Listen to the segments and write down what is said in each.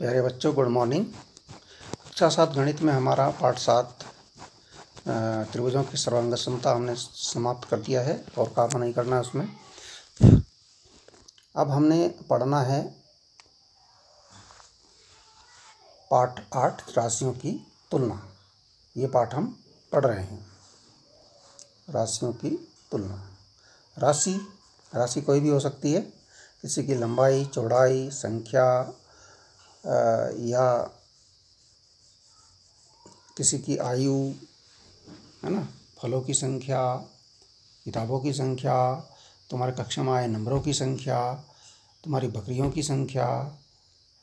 प्यारे बच्चों, good morning. कक्षा 7 गणित में हमारा पाठ 7 त्रिभुजों की सर्वांग समता हमने समाप्त कर दिया है और काम नहीं करना है उसमें। अब हमने पढ़ना है पाठ 8 राशियों की तुलना। ये पाठ हम पढ़ रहे हैं, राशियों की तुलना। राशि कोई भी हो सकती है, किसी की लंबाई, चौड़ाई, संख्या या किसी की आयु, है ना, फलों की संख्या, किताबों की संख्या, तुम्हारे कक्षा में आए नंबरों की संख्या, तुम्हारी बकरियों की संख्या,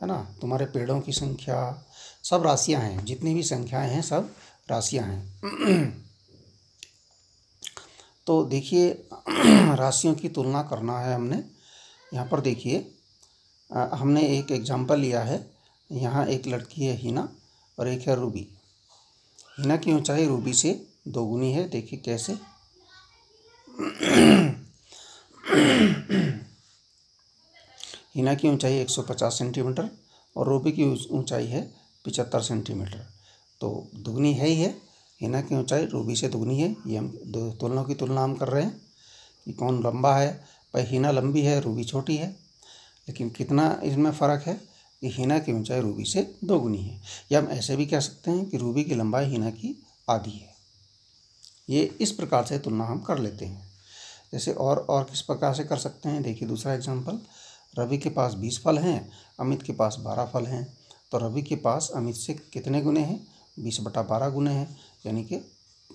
है ना, तुम्हारे पेड़ों की संख्या, सब राशियां हैं। जितनी भी संख्याएं हैं सब राशियां हैं। तो देखिए, राशियों की तुलना करना है हमने। यहाँ पर देखिए, हमने एक एग्जाम्पल लिया है। यहाँ एक लड़की है हिना और एक है रूबी। हिना की ऊंचाई रूबी से 2 गुनी है। देखिए कैसे। हिना की ऊंचाई 150 सेंटीमीटर और रूबी की ऊंचाई है 75 सेंटीमीटर। तो दुगनी है ही है। हिना की ऊंचाई रूबी से दुगनी है। ये हम दोनों की तुलना हम कर रहे हैं कि कौन लंबा है। भाई हिना लंबी है, रूबी छोटी है, लेकिन कितना इसमें फ़र्क है कि हिना की ऊंचाई रूबी से 2 गुनी है। या हम ऐसे भी कह सकते हैं कि रूबी की लंबाई हिना की आधी है। ये इस प्रकार से तुलना हम कर लेते हैं। जैसे और किस प्रकार से कर सकते हैं, देखिए दूसरा एग्जांपल। रवि के पास 20 फल हैं, अमित के पास 12 फल हैं। तो रवि के पास अमित से कितने गुने हैं? 20/12 गुने हैं। यानी कि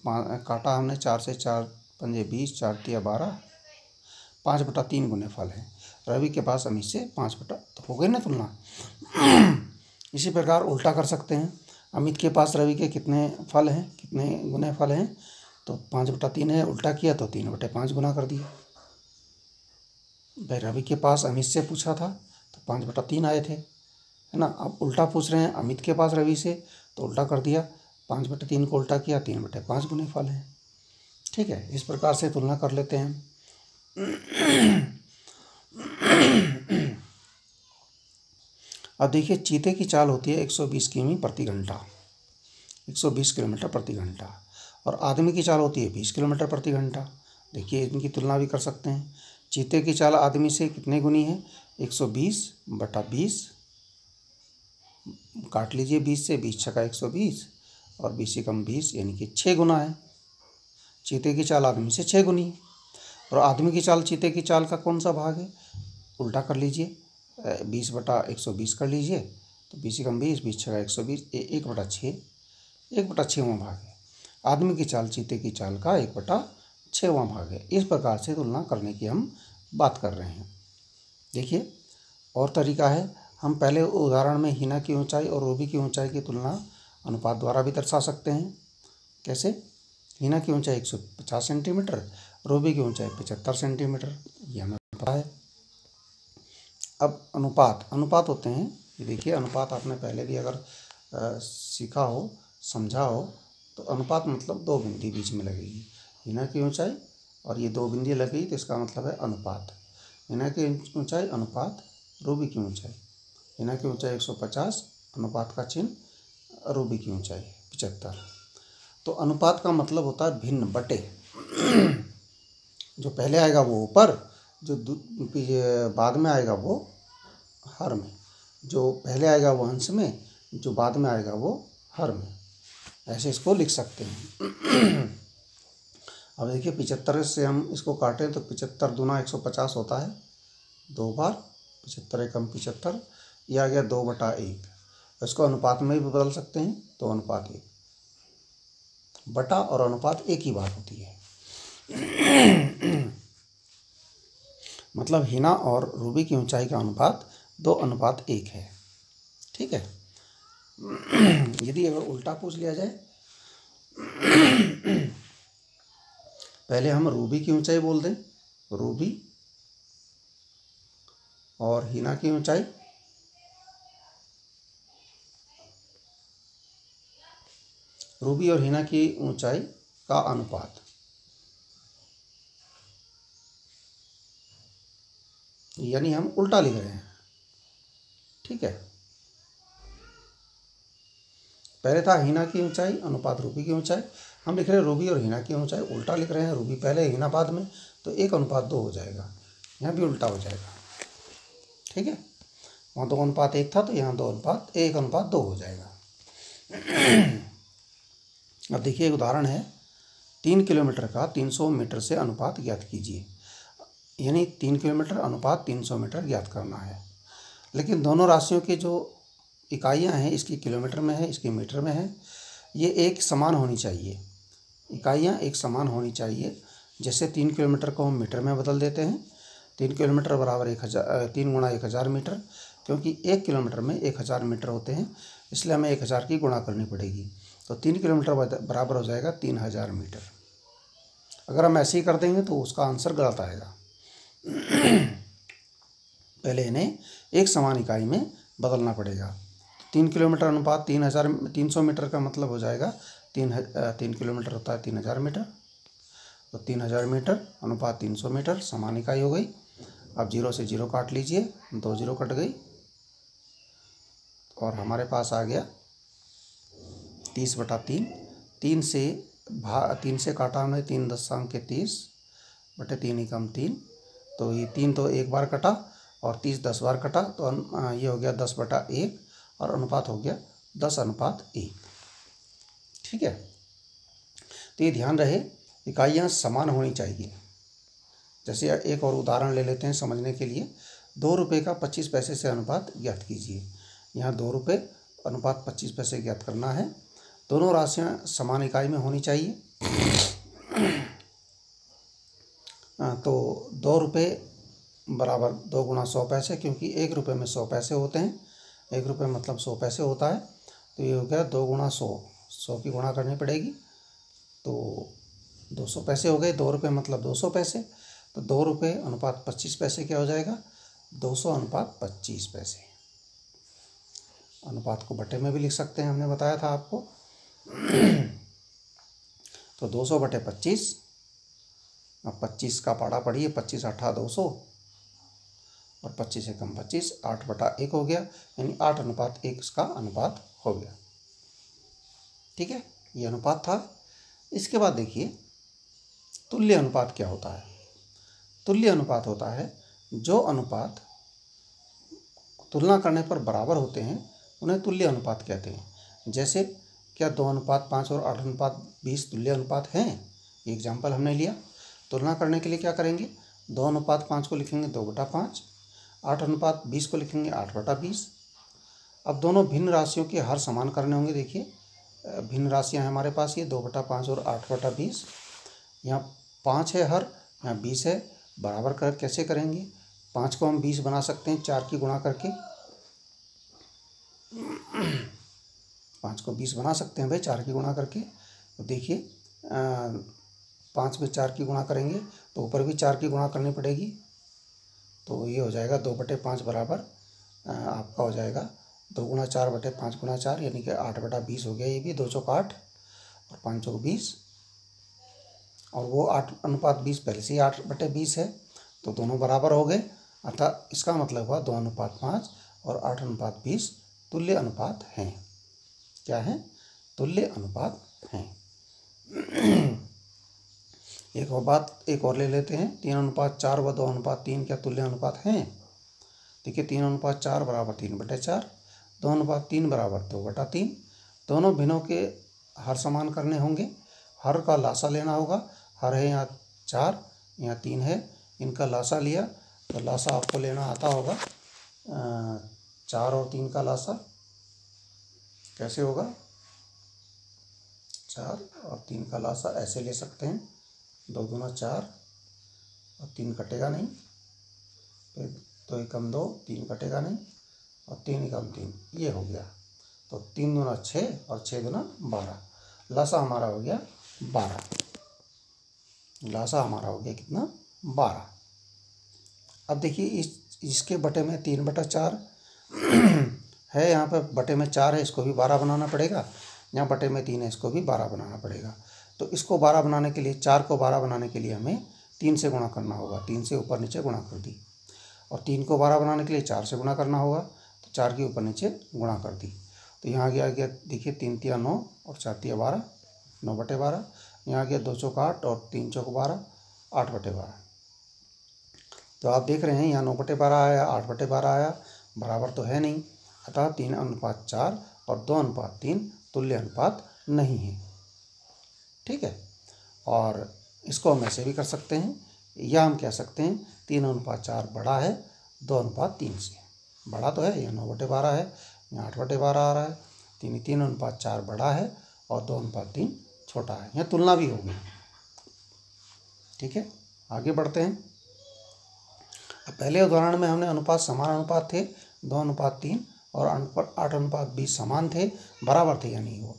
काटा हमने 4 से 4 पंजे 20, 4 तिया 12, 5/3 गुने फल हैं। रवि के पास अमित से 5 तो हो गई ना तुलना। इसी प्रकार उल्टा कर सकते हैं। अमित के पास रवि के कितने फल हैं, कितने गुने फल हैं? तो 5/3 है। उल्टा किया तो 3/5 गुना कर दिया। भाई रवि के पास अमित से पूछा था तो 5/3 आए थे, है ना। अब उल्टा पूछ रहे हैं अमित के पास रवि से, तो उल्टा कर दिया। 5/3 को उल्टा किया, 3/5 गुने फल है। ठीक है, इस प्रकार से तुलना कर लेते हैं। अब देखिए, चीते की चाल होती है 120 किमी प्रति घंटा, 120 किलोमीटर प्रति घंटा, और आदमी की चाल होती है 20 किलोमीटर प्रति घंटा। देखिए, इनकी तुलना भी कर सकते हैं। चीते की चाल आदमी से कितने गुनी है? 120/20, काट लीजिए 20 से, 20 छका 120 और 20 से कम 20, यानी कि 6 गुना है। चीते की चाल आदमी से 6 गुनी है। और आदमी की चाल चीते की चाल का कौन सा भाग है? उल्टा कर लीजिए, 20/120 कर लीजिए, तो 20 से कम 20, 20 छका 120, 1/6, 1/6वां भाग है। आदमी की चाल चीते की चाल का 1/6वां भाग है। इस प्रकार से तुलना करने की हम बात कर रहे हैं। देखिए, और तरीका है। हम पहले उदाहरण में हिना की ऊंचाई और रूबी की ऊंचाई की तुलना अनुपात द्वारा भी दर्शा सकते हैं। कैसे? हिना की ऊंचाई 150 सेंटीमीटर, रूबी की ऊंचाई 75 सेंटीमीटर, ये हमें पता है। अब अनुपात होते हैं। ये देखिए, अनुपात आपने पहले भी अगर सीखा हो, समझा हो, तो अनुपात मतलब 2 बिंदी बीच में लगेगी। हिना की ऊंचाई और ये 2 बिंदी लगेगी, तो इसका मतलब है अनुपात। हिना की ऊंचाई अनुपात रूबी की ऊंचाई। हिना की ऊंचाई 150, अनुपात का चिन्ह, रूबी की ऊंचाई 75। तो अनुपात का मतलब होता है भिन्न बटे। जो पहले आएगा वो ऊपर, जो बाद में आएगा वो हर में। जो पहले आएगा वो अंश में, जो बाद में आएगा वो हर में। ऐसे इसको लिख सकते हैं। अब देखिए, 75 से हम इसको काटें तो 75 दूना 150 होता है 2 बार। 75 एकम 75, ये आ गया 2/1। इसको अनुपात में भी बदल सकते हैं, तो अनुपात 1। बटा और अनुपात एक ही बात होती है। मतलब हिना और रूबी की ऊंचाई का अनुपात 2:1 है। ठीक है। यदि अगर उल्टा पूछ लिया जाए, पहले हम रूबी की ऊंचाई बोल दें, रूबी और हिना की ऊंचाई, रूबी और हिना की ऊंचाई का अनुपात, यानी हम उल्टा लिख रहे हैं। ठीक है। पहले था हीना की ऊंचाई अनुपात रूबी की ऊंचाई, हम लिख रहे हैं रूबी और हीना की ऊंचाई उल्टा लिख रहे हैं, रूबी पहले हीना बाद में, तो 1:2 हो जाएगा, यहाँ भी उल्टा हो जाएगा। ठीक है, वहाँ 2:1 था तो यहाँ 1:2 हो जाएगा। अब देखिए एक उदाहरण है, 3 किलोमीटर का 300 मीटर से अनुपात ज्ञात कीजिए। यानी 3 किलोमीटर अनुपात 300 मीटर ज्ञात करना है, लेकिन दोनों राशियों की जो इकाइयाँ हैं, इसकी किलोमीटर में है, इसकी मीटर में है, ये एक समान होनी चाहिए, इकाइयाँ एक समान होनी चाहिए। जैसे 3 किलोमीटर को हम मीटर में बदल देते हैं, 3 किलोमीटर बराबर 1000, 3 गुणा 1000 मीटर, क्योंकि 1 किलोमीटर में 1000 मीटर होते हैं, इसलिए हमें 1000 की गुणा करनी पड़ेगी। तो 3 किलोमीटर बराबर हो जाएगा 3000 मीटर। अगर हम ऐसे ही कर देंगे तो उसका आंसर गलत आएगा। पहले इन्हें एक समान इकाई में बदलना पड़ेगा। 3 किलोमीटर अनुपात 300 मीटर का मतलब हो जाएगा 3 किलोमीटर होता है 3000 मीटर, तो 3000 मीटर अनुपात 300 मीटर समान इकाई हो गई। अब 0 से 0 काट लीजिए, 2 0 कट गई और हमारे पास आ गया 30/3। 3 से काटा हमने 3 दशमलव के 30/3 ही कम 3, तो ये 3 तो एक बार कटा और 30 10 बार कटा, तो ये हो गया 10/1 और अनुपात हो गया 10:1। ठीक है, तो ये ध्यान रहे इकाइयाँ समान होनी चाहिए। जैसे एक और उदाहरण ले लेते हैं समझने के लिए, 2 रुपये का 25 पैसे से अनुपात ज्ञात कीजिए। यहाँ 2 रुपये अनुपात 25 पैसे ज्ञात करना है। दोनों राशियाँ समान इकाई में होनी चाहिए। तो 2 रुपये बराबर 2 गुणा 100 पैसे, क्योंकि 1 रुपये में 100 पैसे होते हैं, 1 रुपये मतलब 100 पैसे होता है, तो ये हो गया 2 गुणा 100 की गुणा करनी पड़ेगी, तो 200 पैसे हो गए। 2 रुपये मतलब 200 पैसे, तो 2 रुपये अनुपात 25 पैसे क्या हो जाएगा, 200 अनुपात 25 पैसे। अनुपात को बटे में भी लिख सकते हैं, हमने बताया था आपको। तो 200/25, अब 25 का पाड़ा पढ़िए, 25 8 200 और 25 से कम 25, 8/1 हो गया, यानी 8:1 इसका अनुपात हो गया। ठीक है, ये अनुपात था। इसके बाद देखिए तुल्य अनुपात क्या होता है। तुल्य अनुपात होता है जो अनुपात तुलना करने पर बराबर होते हैं, उन्हें तुल्य अनुपात कहते हैं। जैसे क्या 2:5 और 8:20 तुल्य अनुपात हैं? एग्जाम्पल हमने लिया। तुलना करने के लिए क्या करेंगे, 2:5 को लिखेंगे 2/5, 8:20 को लिखेंगे 8/20। अब दोनों भिन्न राशियों के हर समान करने होंगे। देखिए भिन्न राशियां हैं हमारे पास, ये 2/5 और 8/20। यहाँ 5 है हर, यहाँ 20 है, बराबर कर कैसे करेंगे, 5 को हम 20 बना सकते हैं 4 की गुणा करके। 5 को 20 बना सकते हैं भाई 4 की गुणा करके। तो देखिए 5 में 4 की गुणा करेंगे तो ऊपर भी 4 की गुणा करनी पड़ेगी, तो ये हो जाएगा 2/5 बराबर आपका हो जाएगा 2 गुणा 4/5 गुणा 4, यानी कि 8/20 हो गया। ये भी 2 चौक 8 और 5 चौक 20, और वो 8:20 पहले से ही 8/20 है, तो दोनों बराबर हो गए। अर्थात इसका मतलब हुआ 2:5 और 8:20 तुल्य अनुपात हैं। क्या है, तुल्य अनुपात हैं। एक और ले लेते हैं, 3:4 व 2:3 क्या तुल्य अनुपात हैं? देखिए 3:4 बराबर 3/4, 2:3 बराबर 2/3। दोनों भिन्नों के हर समान करने होंगे, हर का लासा लेना होगा। हर है यहाँ 4, यहाँ 3 है, इनका लासा लिया तो लासा आपको लेना आता होगा। 4 और 3 का लासा कैसे होगा, 4 और 3 का लासा ऐसे ले सकते हैं, 2 दूना 4 और 3 कटेगा नहीं, फिर 2 एकम 2, 3 कटेगा नहीं, और 3 एकम 3, ये हो गया। तो 3 दूना 6 और 6 दूना 12, लासा हमारा हो गया 12। लासा हमारा हो गया कितना, 12। अब देखिए इसके बटे में 3/4 है, यहाँ पर बटे में 4 है, इसको भी 12 बनाना पड़ेगा। यहाँ बटे में 3 है, इसको भी 12 बनाना पड़ेगा। तो इसको 12 बनाने के लिए, 4 को 12 बनाने के लिए हमें 3 से गुणा करना होगा। 3 से ऊपर नीचे गुणा कर दी। और 3 को 12 बनाने के लिए 4 से गुणा करना होगा, तो 4 के ऊपर नीचे गुणा कर दी। तो यहाँ आ गया देखिए 3 तिया 9 और 4 तिया 12, 9/12। यहाँ आ गया 2 चौक 8 और 3 चौक 12, 8/12। तो आप देख रहे हैं यहाँ 9/12 आया, 8/12 आया, बराबर तो है नहीं, अतः 3:4 और 2:3 तुल्य अनुपात नहीं है। ठीक है, और इसको हम ऐसे भी कर सकते हैं, या हम कह सकते हैं 3:4 बड़ा है 2:3 से। बड़ा तो है, यह 9/12 है, यहाँ 8/12 आ रहा है, 3:4 बड़ा है और 2:3 छोटा है। यहाँ तुलना भी होगी। ठीक है, आगे बढ़ते हैं। अब पहले उदाहरण में हमने अनुपात समान अनुपात थे, 2:3 और 8:20 समान थे, बराबर थे यानी वो।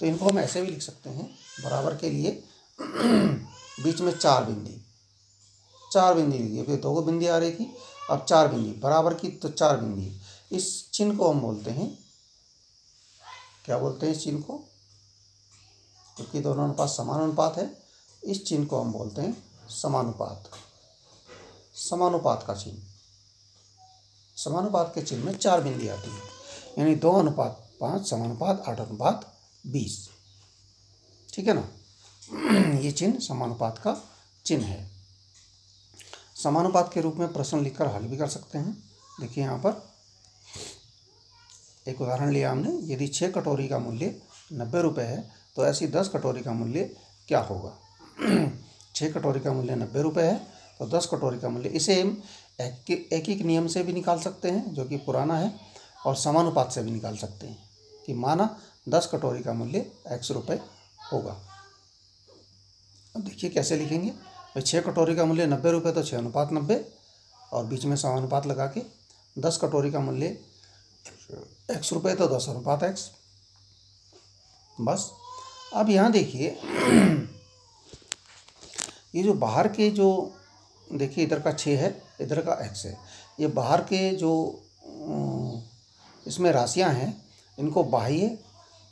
तो इनको हम ऐसे भी लिख सकते हैं, बराबर के लिए बीच में 4 बिंदी लिखिए, फिर 2 बिंदी आ रही थी, अब 4 बिंदी बराबर की, तो 4 बिंदी। इस चिन्ह को हम बोलते हैं, क्या बोलते हैं इस चिन्ह को, क्योंकि दोनों अनुपात समान अनुपात है, इस चिन्ह को हम बोलते हैं समानुपात। समानुपात का चिन्ह, समानुपात के चिन्ह में 4 बिंदी आती है, यानी 2:5 समानुपात 8:20। ठीक है ना, ये चिन्ह समानुपात का चिन्ह है। समानुपात के रूप में प्रश्न लिखकर हल भी कर सकते हैं। देखिए यहाँ पर एक उदाहरण लिया हमने, यदि 6 कटोरी का मूल्य 90 रुपये है तो ऐसी 10 कटोरी का मूल्य क्या होगा। 6 कटोरी का मूल्य 90 रुपये है तो 10 कटोरी का मूल्य, इसे हम एक नियम से भी निकाल सकते हैं जो कि पुराना है, और समानुपात से भी निकाल सकते हैं कि माना 10 कटोरी का मूल्य x रुपये होगा। अब देखिए कैसे लिखेंगे भाई, 6 कटोरी का मूल्य 90 रुपये तो 6:90 और बीच में समानुपात लगा के 10 कटोरी का मूल्य x रुपये तो 10:x। बस। अब यहाँ देखिए ये जो बाहर के जो देखिए इधर का 6 है, इधर का x है, ये बाहर के जो इसमें राशियाँ हैं इनको बाह्य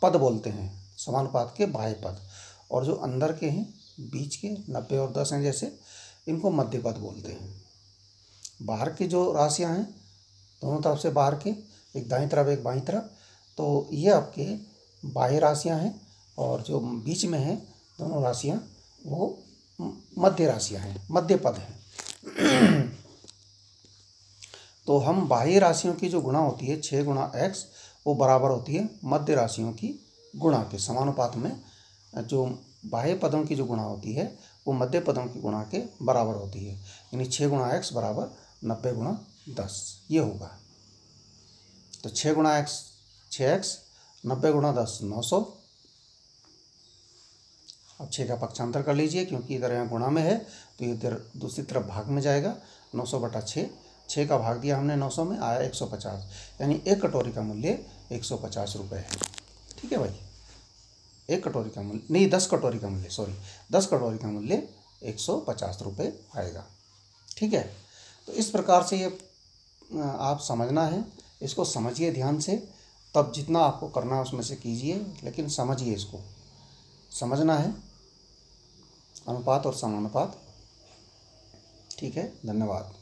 पद बोलते हैं, समानुपात के बाह्य पद, और जो अंदर के हैं बीच के 90 और 10 हैं जैसे, इनको मध्य पद बोलते हैं। बाहर की जो राशियाँ हैं दोनों तरफ से बाहर के, एक दाईं तरफ एक बाईं तरफ, तो ये आपके बाह्य राशियाँ हैं, और जो बीच में हैं दोनों राशियाँ वो मध्य राशियाँ हैं, मध्य पद हैं। तो हम बाह्य राशियों की जो गुणा होती है 6 गुणा x, वो बराबर होती है मध्य राशियों की गुणा के। समानुपात में जो बाह्य पदों की जो गुणा होती है वो मध्य पदों की गुणा के बराबर होती है, यानी 6 गुणा x बराबर 90 गुणा 10, ये होगा। तो 6 गुणा x 6x, 90 गुणा 10 900। अब 6 का पक्षांतर कर लीजिए, क्योंकि इधर यहाँ गुणा में है तो इधर दूसरी तरफ भाग में जाएगा। 900/6, 6 का भाग दिया हमने 900 में, आया 150, यानी 1 कटोरी का मूल्य 150 रुपये है। ठीक है भाई, 1 कटोरी का मूल्य नहीं, 10 कटोरी का मूल्य, सॉरी 10 कटोरी का मूल्य 150 रुपये आएगा। ठीक है, तो इस प्रकार से ये आप समझना है, इसको समझिए ध्यान से, तब जितना आपको करना है उसमें से कीजिए, लेकिन समझिए, इसको समझना है, अनुपात और समानुपात। ठीक है, धन्यवाद।